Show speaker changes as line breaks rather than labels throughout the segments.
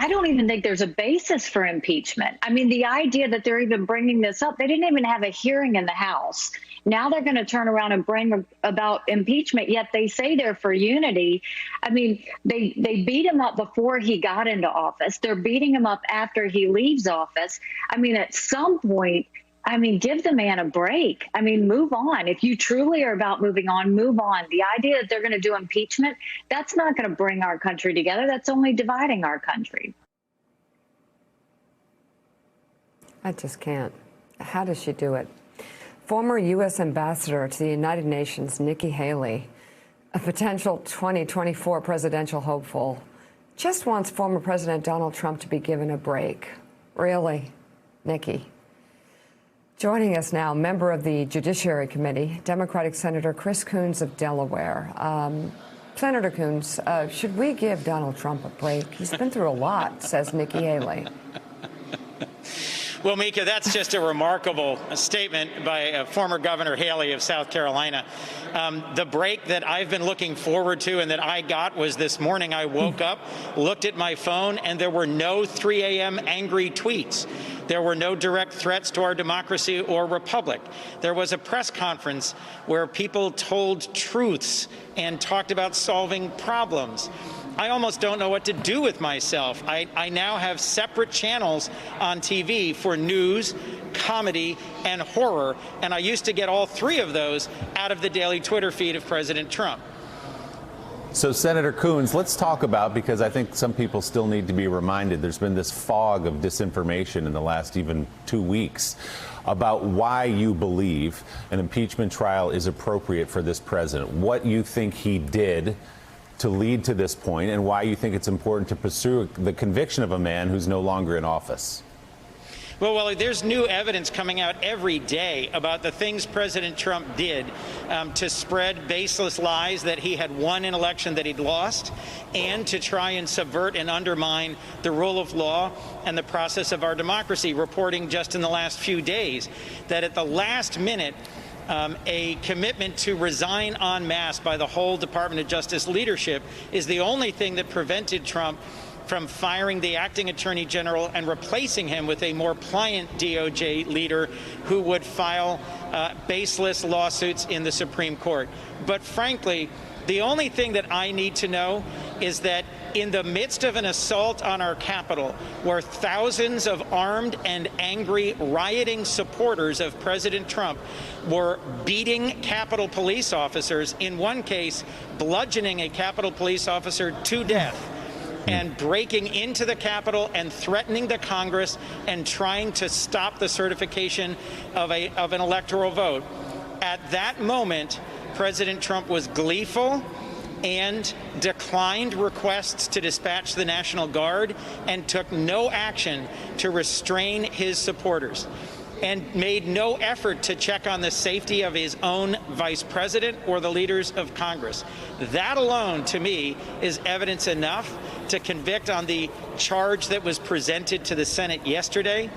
I don't even think there's a basis for impeachment. I mean, the idea that they're even bringing this up, they didn't even have a hearing in the House. Now they're going to turn around and bring about impeachment, yet they say they're for unity. I mean, they beat him up before he got into office. They're beating him up after he leaves office. I mean, at some point, I mean, give the man a break. I mean, move on. If you truly are about moving on, move on. The idea that they're going to do impeachment, that's not going to bring our country together. That's only dividing our country.
I just can't. How does she do it? Former U.S. Ambassador to the United Nations, Nikki Haley, a potential 2024 presidential hopeful, just wants former President Donald Trump to be given a break. Really, Nikki? Joining us now, member of the Judiciary Committee, Democratic Senator Chris Coons of Delaware. Senator Coons, should we give Donald Trump a break? He's been through a lot, says Nikki Haley.
Well, Mika, that's just a remarkable statement by former Governor Haley of South Carolina. The break that I've been looking forward to and that I got was this morning. I woke up, looked at my phone, and there were no 3 a.m. angry tweets. There were no direct threats to our democracy or republic. There was a press conference where people told truths and talked about solving problems. I almost don't know what to do with myself. I now have separate channels on TV for news, comedy, and horror, and I used to get all three of those out of the daily Twitter feed of President Trump.
So, Senator Coons, let's talk about, because I think some people still need to be reminded, there's been this fog of disinformation in the last even 2 weeks about why you believe an impeachment trial is appropriate for this president, what you think he did to lead to this point, and why you think it's important to pursue the conviction of a man who's no longer in office.
Well, there's new evidence coming out every day about the things President Trump did to spread baseless lies that he had won an election that he'd lost, and to try and subvert and undermine the rule of law and the process of our democracy, reporting just in the last few days that at the last minute, a commitment to resign en masse by the whole Department of Justice leadership is the only thing that prevented Trump from firing the acting attorney general and replacing him with a more pliant DOJ leader who would file baseless lawsuits in the Supreme Court. But frankly, the only thing that I need to know is that in the midst of an assault on our Capitol, where thousands of armed and angry rioting supporters of President Trump were beating Capitol police officers, in one case bludgeoning a Capitol police officer to death, and breaking into the Capitol and threatening the Congress and trying to stop the certification of an electoral vote. At that moment, President Trump was gleeful and declined requests to dispatch the National Guard and took no action to restrain his supporters, and made no effort to check on the safety of his own vice president or the leaders of Congress. That alone, to me, is evidence enough to convict on the charge that was presented to the Senate yesterday.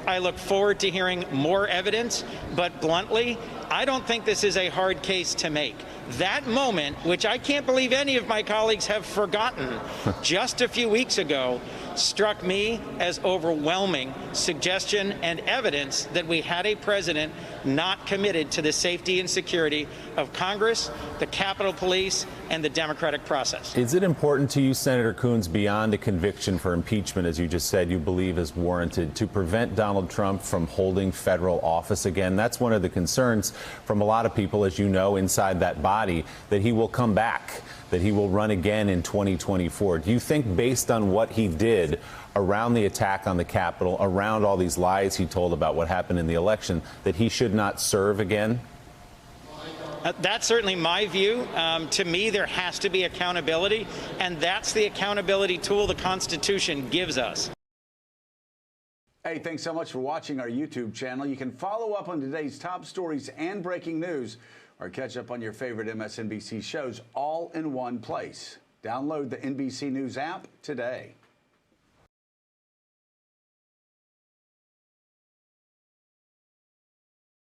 I look forward to hearing more evidence, but bluntly, I don't think this is a hard case to make. That moment, which I can't believe any of my colleagues have forgotten, just a few weeks ago, struck me as overwhelming suggestion and evidence that we had a president not committed to the safety and security of Congress, the Capitol Police, and the democratic process.
Is it important to you, Senator Coons, beyond a conviction for impeachment, as you just said, you believe is warranted, to prevent Donald Trump from holding federal office again? That's one of the concerns from a lot of people, as you know, inside that body, that he will come back, that he will run again in 2024. Do you think, based on what he did around the attack on the Capitol, around all these lies he told about what happened in the election, that he should not serve again?
That's certainly my view. To me, there has to be accountability, and that's the accountability tool the Constitution gives us.
Hey, thanks so much for watching our YouTube channel. You can follow up on today's top stories and breaking news, or catch up on your favorite MSNBC shows all in one place. Download the NBC News app today.